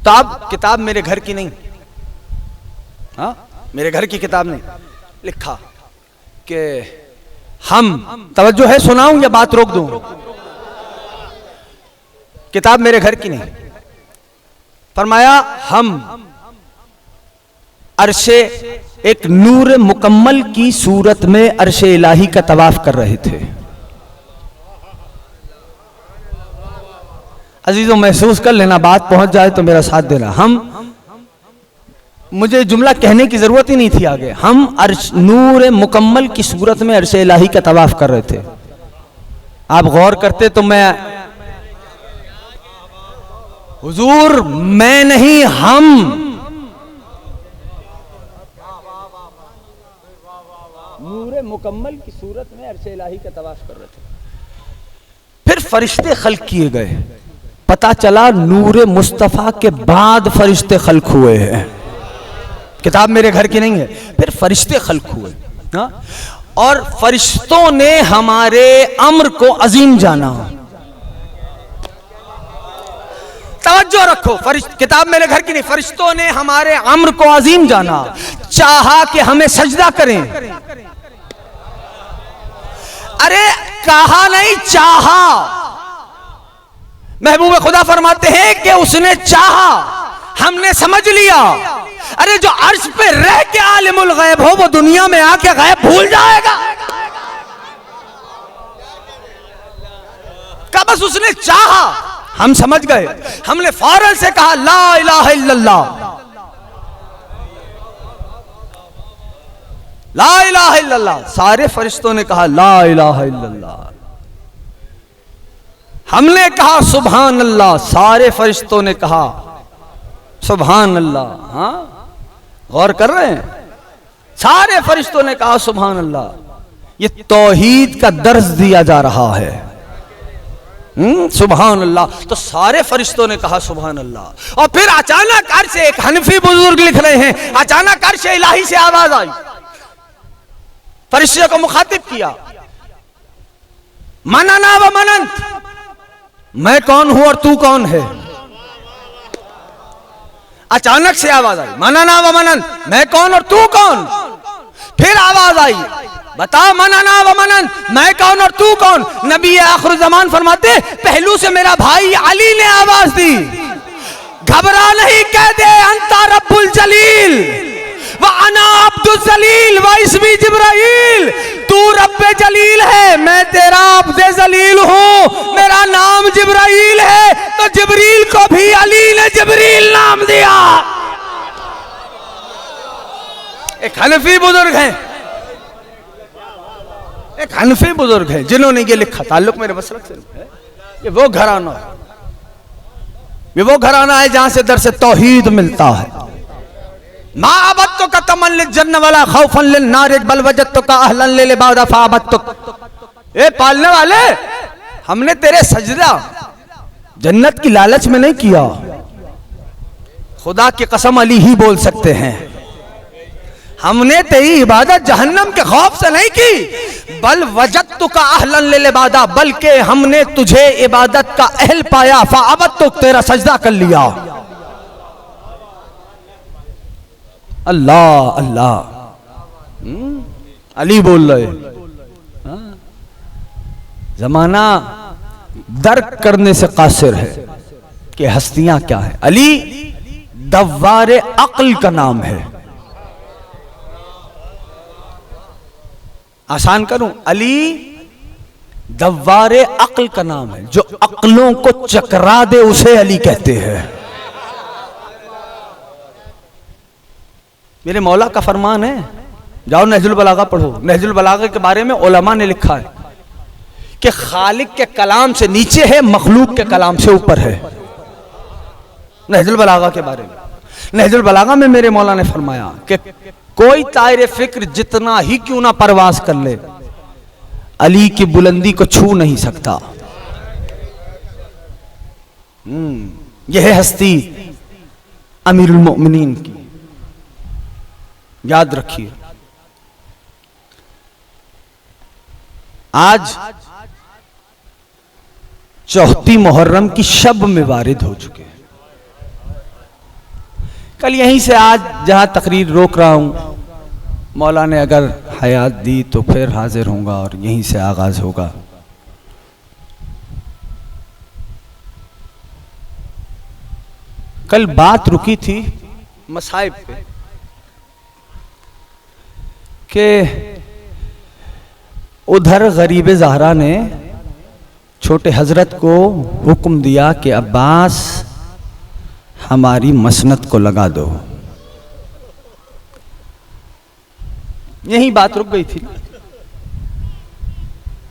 तो अब किताब मेरे घर की नहीं, हाँ मेरे घर की किताब नहीं, लिखा कि हम, तवज्जो है, सुनाऊं या बात रोक दूं? किताब मेरे घर की नहीं, फरमाया हम अर्शे, एक नूर मुकम्मल की सूरत में अर्शे इलाही का तवाफ कर रहे थे। अजीजों महसूस कर लेना, बात पहुंच जाए तो मेरा साथ देना। मुझे जुमला कहने की जरूरत ही नहीं थी आगे। हम अर्श नूर मुकम्मल की सूरत में अर्श इलाही का तवाफ कर रहे थे। आप गौर करते तो मैं, हुजूर मैं नहीं, हम, नूर मुकम्मल की सूरत में अर्श इलाही का तवाफ कर रहे थे। फिर फरिश्ते खल्क किए गए, पता चला नूर मुस्तफा के बाद फरिश्ते खल्क हुए हैं। किताब मेरे घर की नहीं है। फिर फरिश्ते खल्क हुए, ना? और फरिश्तों ने हमारे अम्र को अजीम जाना। तवज्जो रखो, किताब मेरे घर की नहीं, फरिश्तों ने हमारे अम्र को अजीम जाना, चाहा कि हमें सजदा करें। अरे कहा नहीं, चाहा। महबूब खुदा फरमाते हैं कि उसने चाहा, हमने समझ लिया। अरे जो अर्श पे रह के आलिमुल गैब हो, वो दुनिया में आके गैब भूल जाएगा? का बस उसने चाहा, हम समझ गए। हमने फौरन से कहा ला इलाहा इल्लल्लाह, ला इलाहा इल्लल्लाह। सारे फरिश्तों ने कहा ला इलाहा इल्लल्लाह। हमने कहा सुभान अल्लाह, सारे फरिश्तों ने कहा सुभान अल्लाह। हाँ, गौर कर रहे हैं? सारे फरिश्तों ने कहा सुभान अल्लाह। ये तौहीद का दर्ज दिया जा रहा है। सुभान अल्लाह। तो सारे फरिश्तों ने कहा सुभान अल्लाह। और फिर अचानक अर्श, एक हनफी बुजुर्ग लिख रहे हैं, अचानक अर्श इलाही से आवाज आई, फरिश्ते को मुखातिब किया, मनना व मनंत, मैं कौन हूं और तू कौन है? अचानक से आवाज आई, मनना व मनंत, मैं कौन और तू कौन? फिर आवाज आई, बता मनना व मनंत, मैं कौन और तू कौन? नबी आखिर ज़मान फरमाते, पहलू से मेरा भाई अली ने आवाज दी, घबरा नहीं, कह दे अंता रब्बुल जलील व अना अब्दुल जलील व इसमी जिब्राइल। तू रब्बे जलील है, मैं तेरा अब्दे जलील हूँ, मेरा नाम जिब्राइल है। तो जिब्रील को भी अली ने जिब्रील नाम दिया। एक हनफी बुजुर्ग हैं, एक हनफी बुजुर्ग हैं जिन्होंने ये लिखा, ताल्लुक मेरे मसलक से है। ये वो घराना है, ये वो घराना है जहां से दर्स तौहीद मिलता है। मा अबद्तु का तमन लिल जन्न वाला खौफन लिल नार बल वजदतु का अहलन लिल इबादा फअबद्तु। ए पालने वाले, हमने तेरे सजदा जन्नत की लालच में नहीं किया, खुदा की कसम अली ही बोल सकते हैं, हमने तेरी इबादत जहन्नम के खौफ से नहीं की, बल वजदतु का अहलन लिल इबादा, बल्कि हमने तुझे इबादत का अहल पाया, फअबद्तु, तेरा सजदा कर लिया। अल्लाह अल्लाह, अली बोल रहे। जमाना दर्क करने से कासिर है कि हस्तियां क्या है। अली दव्वारे अक्ल का नाम है। आसान करूं, अली दव्वारे अक्ल का नाम है, जो अक्लों को चकरा दे उसे अली कहते हैं। मेरे मौला का फरमान है, जाओ नहजुल बलागा पढ़ो। नहजुल बलागा के बारे में उलमा ने लिखा है कि खालिक के कलाम से नीचे है, मखलूक के कलाम से ऊपर है। नहजुल बलागा के बारे में, नहजुल बलागा में मेरे मौला ने फरमाया कि कोई तायरे फिक्र जितना ही क्यों ना परवास कर ले, अली की बुलंदी को छू नहीं सकता। यह है हस्ती अमीरुल मोमिनीन की, याद रखिए। आज चौथी मुहर्रम की शब में वारिद हो चुके हैं। कल यहीं से आज जहां तकरीर रोक रहा हूं, मौला ने अगर हयात दी तो फिर हाजिर होगा और यहीं से आगाज होगा। कल बात रुकी थी मसाइब पे कि उधर गरीब ज़हरा ने छोटे हजरत को हुक्म दिया कि अब्बास हमारी मसनद को लगा दो। यही बात रुक गई थी।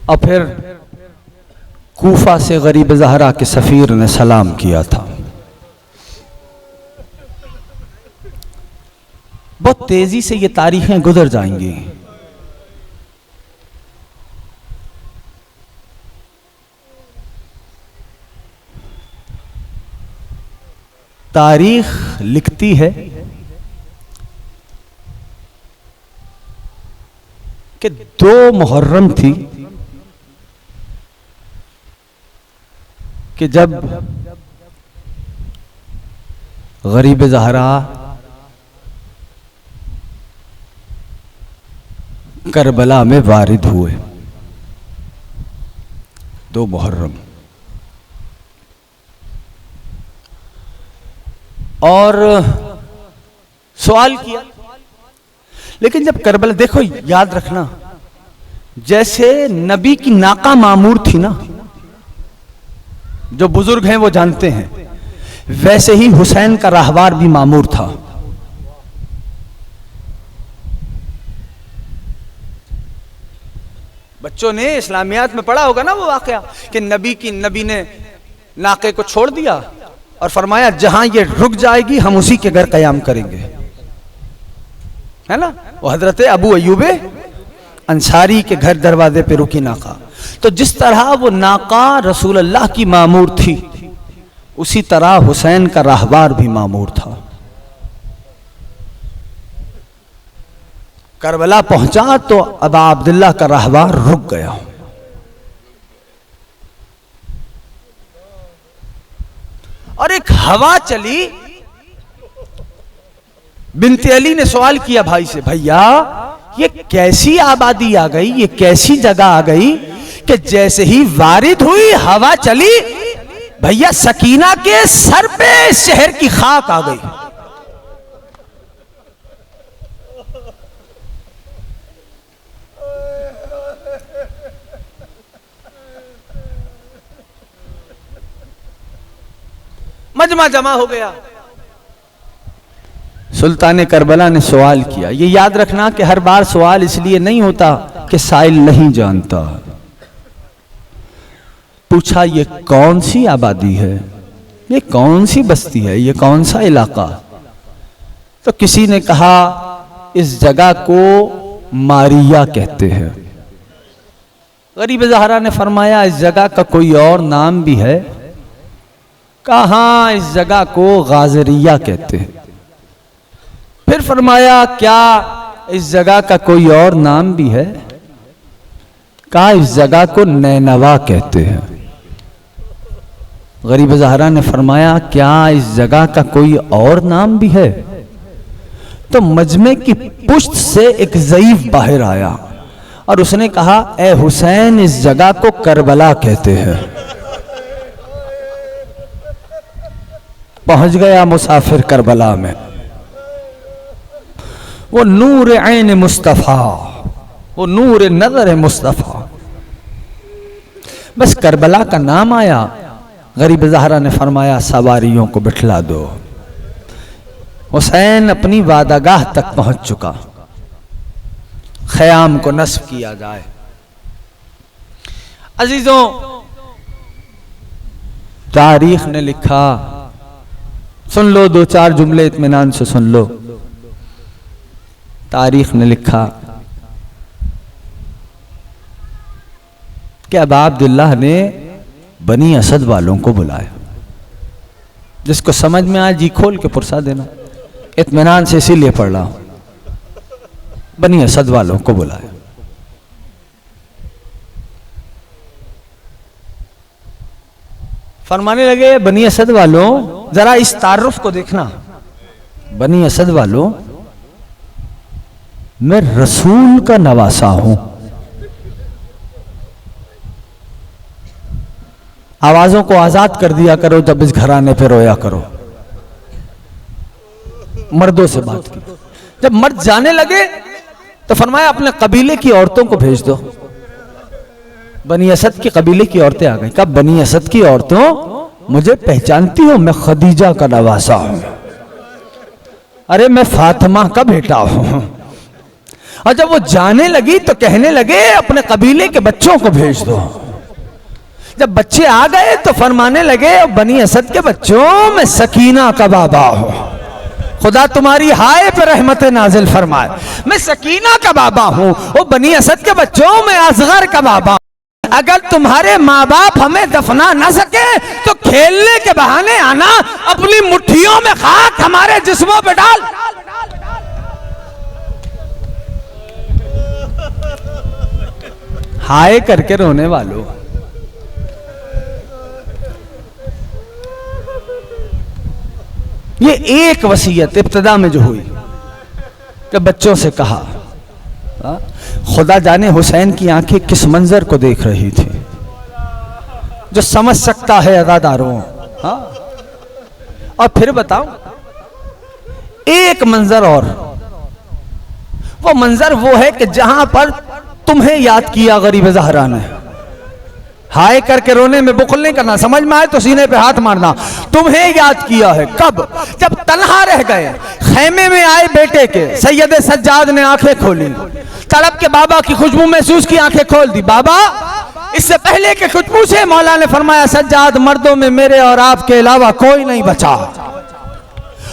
और फिर कूफा से गरीब ज़हरा के सफीर ने सलाम किया था। बहुत तेजी से ये तारीखें गुजर जाएंगी। तारीख लिखती है कि 2 मुहर्रम थी कि जब गरीब ज़हरा करबला में वारिद हुए। 2 मुहर्रम। और सवाल किया, लेकिन जब करबला, देखो याद रखना, जैसे नबी की नाका मामूर थी ना, जो बुजुर्ग हैं वो जानते हैं, वैसे ही हुसैन का राहवार भी मामूर था। बच्चों ने इस्लामियात में पढ़ा होगा ना वो वाकया कि नबी ने नाके को छोड़ दिया और फरमाया जहां ये रुक जाएगी हम उसी के घर कयाम करेंगे, है ना। वो हजरत अबू अय्यूब अंसारी के घर दरवाजे पे रुकी नाका। तो जिस तरह वो नाका रसूल अल्लाह की मामूर थी, उसी तरह हुसैन का राहवार भी मामूर था। करबला पहुंचा तो अबा अब्दुल्लाह का राहवार रुक गया। और एक हवा चली। बिनते अली ने सवाल किया भाई से, भैया ये कैसी आबादी आ गई, ये कैसी जगह आ गई कि जैसे ही वारिद हुई हवा चली, भैया सकीना के सर पे शहर की खाक आ गई। मजमा जमा हो गया। सुल्तान करबला ने सवाल किया। ये याद रखना कि हर बार सवाल इसलिए नहीं होता कि साइल नहीं जानता। पूछा ये कौन सी आबादी है, ये कौन सी बस्ती है, ये कौन सा इलाका। तो किसी ने कहा इस जगह को मारिया कहते हैं। गरीब ज़हरा ने फरमाया इस जगह का कोई और नाम भी है? कहा इस जगह को गाजरिया कहते हैं। फिर फरमाया क्या इस जगह का कोई और नाम भी है? कहा इस जगह को नैनवा कहते हैं। गरीब ज़हरा ने फरमाया क्या इस जगह का कोई और नाम भी है? तो मजमे की पुश्त से एक ज़ईफ बाहर आया और उसने कहा ए हुसैन इस जगह को करबला कहते हैं। पहुंच गया मुसाफिर करबला में। वो नूर ऐन मुस्तफ़ा, वो नूर नज़र मुस्तफ़ा, बस करबला का नाम आया। गरीब ज़हरा ने फरमाया सवारियों को बिठला दो। हुसैन अपनी वादागाह तक पहुंच चुका। ख़याम को नस्ब किया जाए। अजीजों, तारीख ने लिखा, सुन लो दो चार जुमले इत्मीनान से सुन लो। तारीख ने लिखा कि अबा अब्दुल्लाह ने बनी असद वालों को बुलाया। जिसको समझ में आए जी खोल के पुरसा देना, इत्मीनान से इसीलिए पढ़ रहा हूं। बनी असद वालों को बुलाया। फरमाने लगे बनी असद वालों जरा इस तारुफ को देखना। बनी असद वालों मैं रसूल का नवासा हूं। आवाजों को आजाद कर दिया करो, जब इस घराने पे रोया करो। मर्दों से बात की। जब मर्द जाने लगे तो फरमाया अपने कबीले की औरतों को भेज दो। बनी असद के कबीले की औरतें आ गई। कब बनी असद की औरतों मुझे पहचानती हो, मैं खदीजा का नवासा हूं। अरे मैं फातिमा का बेटा हूं। और जब वो जाने लगी तो कहने लगे अपने कबीले के बच्चों को भेज दो। जब बच्चे आ गए तो फरमाने लगे बनी असद के बच्चों मैं सकीना का बाबा हूं। खुदा तुम्हारी हाय पे रहमत नाजिल फरमाए। मैं सकीना का बाबा हूं। वो बनी असद के बच्चों मैं असगर का बाबा हूं। अगर तुम्हारे माँ बाप हमें दफना न सके तो खेलने के बहाने आना, अपनी मुट्ठियों में खाक हमारे जिस्मों पे डाल। हाय करके रोने वालों, ये एक वसीयत इब्तिदा में जो हुई कि बच्चों से कहा, खुदा जाने हुसैन की आंखें किस मंजर को देख रही थी जो समझ सकता है अदादारों। और फिर बताओ एक मंजर और, वो मंजर वो है कि जहां पर तुम्हें याद किया गरीब ज़हरा ने। हाय करके रोने में बुखल नहीं करना, समझ में आए तो सीने पे हाथ मारना। तुम्हें याद किया है कब? जब तन्हा रह गए, खैमे में आए बेटे के, सैयद सज्जाद ने आंखें खोली, तड़प के बाबा की खुशबू महसूस की, आंखें खोल दी। बाबा इससे पहले के खुशबू से मौला ने फरमाया सज्जाद मर्दों में मेरे और आपके अलावा कोई नहीं बचा।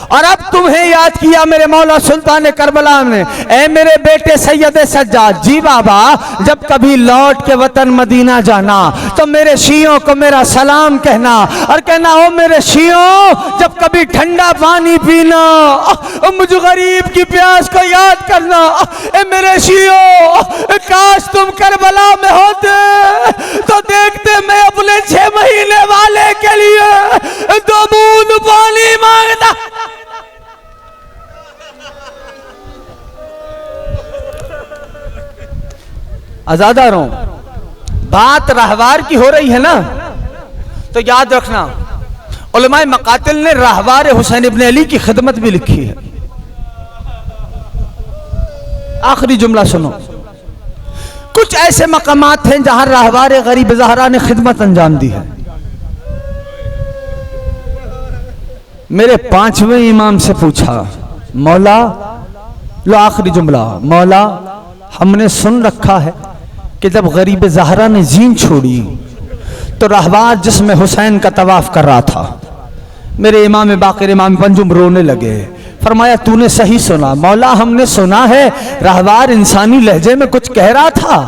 और अब तुम्हें याद किया मेरे मौला सुल्तान करबला ने, ऐ मेरे बेटे सैयद सज्जाद। जी बाबा, जब कभी लौट के वतन मदीना जाना तो मेरे शियों को मेरा सलाम कहना और कहना ओ मेरे शियों जब कभी ठंडा पानी पीना, मुझ गरीब की प्यास को याद करना। ए मेरे शियों, काश तुम करबला में होते तो देखते मैं अपने 6 महीने वाले के लिए 2 बूंद पानी मांगता। आजादारों, बात रहवार की हो रही है ना, तो याद रखना उलमाए मकातिल ने रहवार हुसैन इब्न अली की खिदमत भी लिखी है। आखिरी जुमला सुनो। कुछ ऐसे मकामात हैं जहां रहवार गरीब ज़हरा ने खिदमत अंजाम दी है। मेरे 5वें इमाम से पूछा, मौला, लो आखिरी जुमला, मौला हमने सुन रखा है कि जब गरीब ज़हरा ने जीन छोड़ी तो रहवार जिसमें हुसैन का तवाफ कर रहा था। मेरे इमाम बाक़िर इमाम पंजुम रोने लगे। फरमाया तूने सही सुना। मौला हमने सुना है रहवार इंसानी लहजे में कुछ कह रहा था,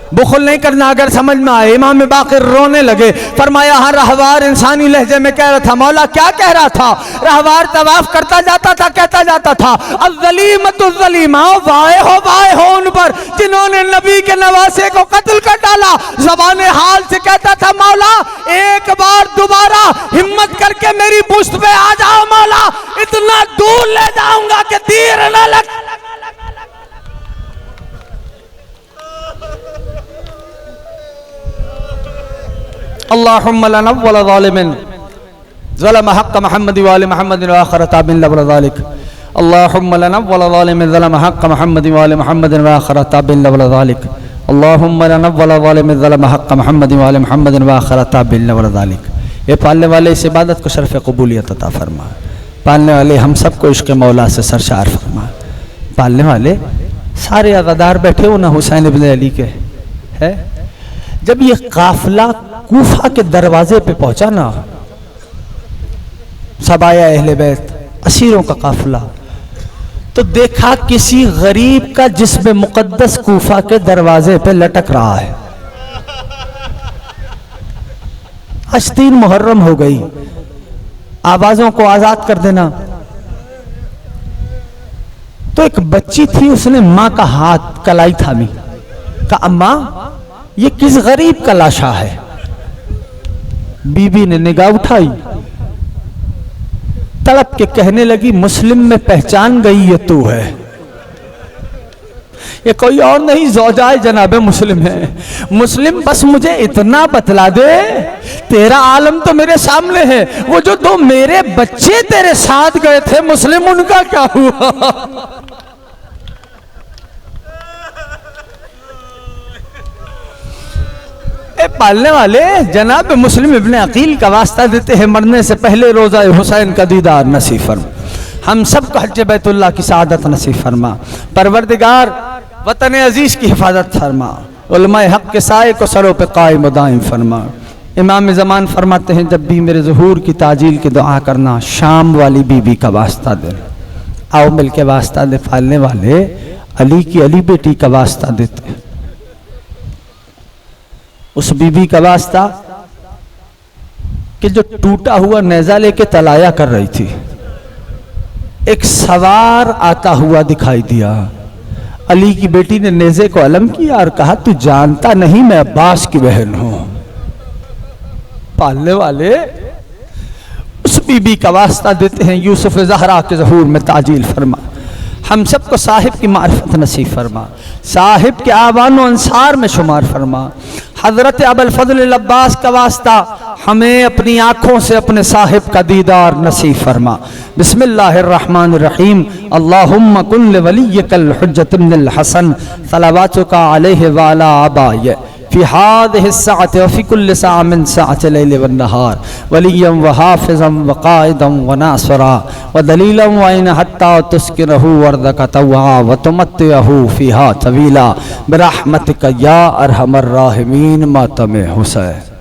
बुखल नहीं करना अगर समझ में आए। इमाम बाकिर रोने लगे, फरमाया हाँ रहवार इंसानी लहजे में कह रहा था। मौला क्या कह रहा था? रहवार तवाफ करता जाता था, कहता जाता था अज़्ज़लीमतुज़्ज़लीमा, वाए हो उन पर जिन्होंने नबी के नवासे को कत्ल कर डाला। ज़बाने हाल से कहता था मौला एक बार दोबारा हिम्मत करके मेरी पुश्त पे आ जाओ मौला, इतना दूर ले जाऊंगा कि तीर न लग। अल्लाहुम्मा ला नव्वल ज़ालिमिन ज़लम हक़्क़ मुहम्मद व आलि मुहम्मद व आखिर ताबिन लवल ज़ालिक। अल्लाहुम्मा ला नव्वल ज़ालिमिन ज़लम हक़्क़ मुहम्मद व आलि मुहम्मद व आखिर ताबिन लवल ज़ालिक। अल्लाहुम्मा ला नव्वल ज़ालिमिन ज़लम हक़्क़ मुहम्मद व आलि मुहम्मद व आखिर ताबिन लवल ज़ालिक। ये पालने वाले इस इबादत को शर्फ़ क़बूलियत अता फरमा। पालने वाले हम सबको इश्क़ मौला से सरशार फरमा। पालने वाले सारे अज़ादार बैठे हो ना हुसैन इब्न अली के है। जब ये काफिला कूफा के दरवाजे पे पहुंचा ना, सबाया अहले बैत असीरों का काफिला, तो देखा किसी गरीब का जिस्म मुकद्दस कूफा के दरवाजे पे लटक रहा है। आज 3 मुहर्रम हो गई, आवाजों को आजाद कर देना। तो एक बच्ची थी, उसने मां का हाथ कलाई थामी, कहा अम्मा ये किस गरीब का लाशा है? बीबी ने निगाह उठाई, तड़प के कहने लगी मुस्लिम में पहचान गई ये तू है, ये कोई और नहीं ज़ौजाए जनाबे मुस्लिम है। मुस्लिम बस मुझे इतना बतला दे, तेरा आलम तो मेरे सामने है, वो जो 2 मेरे बच्चे तेरे साथ गए थे मुस्लिम, उनका क्या हुआ? पालने वाले जनाब मुस्लिम इब्न अकील का वास्ता देते हैं, मरने से पहले रोज़ा हुसैन का दीदार नसीब फरमा, हम सब को हज बैतुल्लाह की सआदत नसीब फरमा। परवरदिगार वतन अजीज की हिफाजत फरमा, उलमाए हक के साए को सरों पे कायम व दायम फरमा। इमाम ज़मान फरमाते हैं जब भी मेरे ज़ुहूर की ताजील की दुआ करना, शाम वाली बीबी का वास्ता देना। आओ मिल के वास्ता दे। पालने वाले अली की अली बेटी का वास्ता देते हैं, उस बीबी का वास्ता कि जो टूटा हुआ नेजा लेके तलाया कर रही थी, एक सवार आता हुआ दिखाई दिया। अली की बेटी ने नेजे को अलम किया और कहा तू जानता नहीं मैं अब्बास की बहन हूं। पालने वाले उस बीबी का वास्ता देते हैं, यूसुफ ज़हरा के ज़हूर में ताजील फरमा, हम सबको साहिब की मारिफत नसीब फरमा, साहिब के आवान अंसार में शुमार फरमा। हजरत अबुल फजल अब्बास का वास्ता हमें अपनी आँखों से अपने साहिब का दीदार नसीब फरमा। बिस्मिल्लाहिर्रहमानिर्रहीम। अल्लाहुम्मा कुल वलियकल हुज्जत इब्नुल हसन सलावातुका अलैहि व अला आबाए फी हादिहि स्साअति व फी कुल्लि साअ मिन साअति लैल व नहार वलिय्यन व हाफिज़न व क़ाइदन व नासिरा व दलीलन व इन हत्ता तुस्किनहु वर्दक तव्वा व तुमत्तिहु फीहा तवीला बिरहमतिका या अरहमर राहिमीन। मातम हुसैन।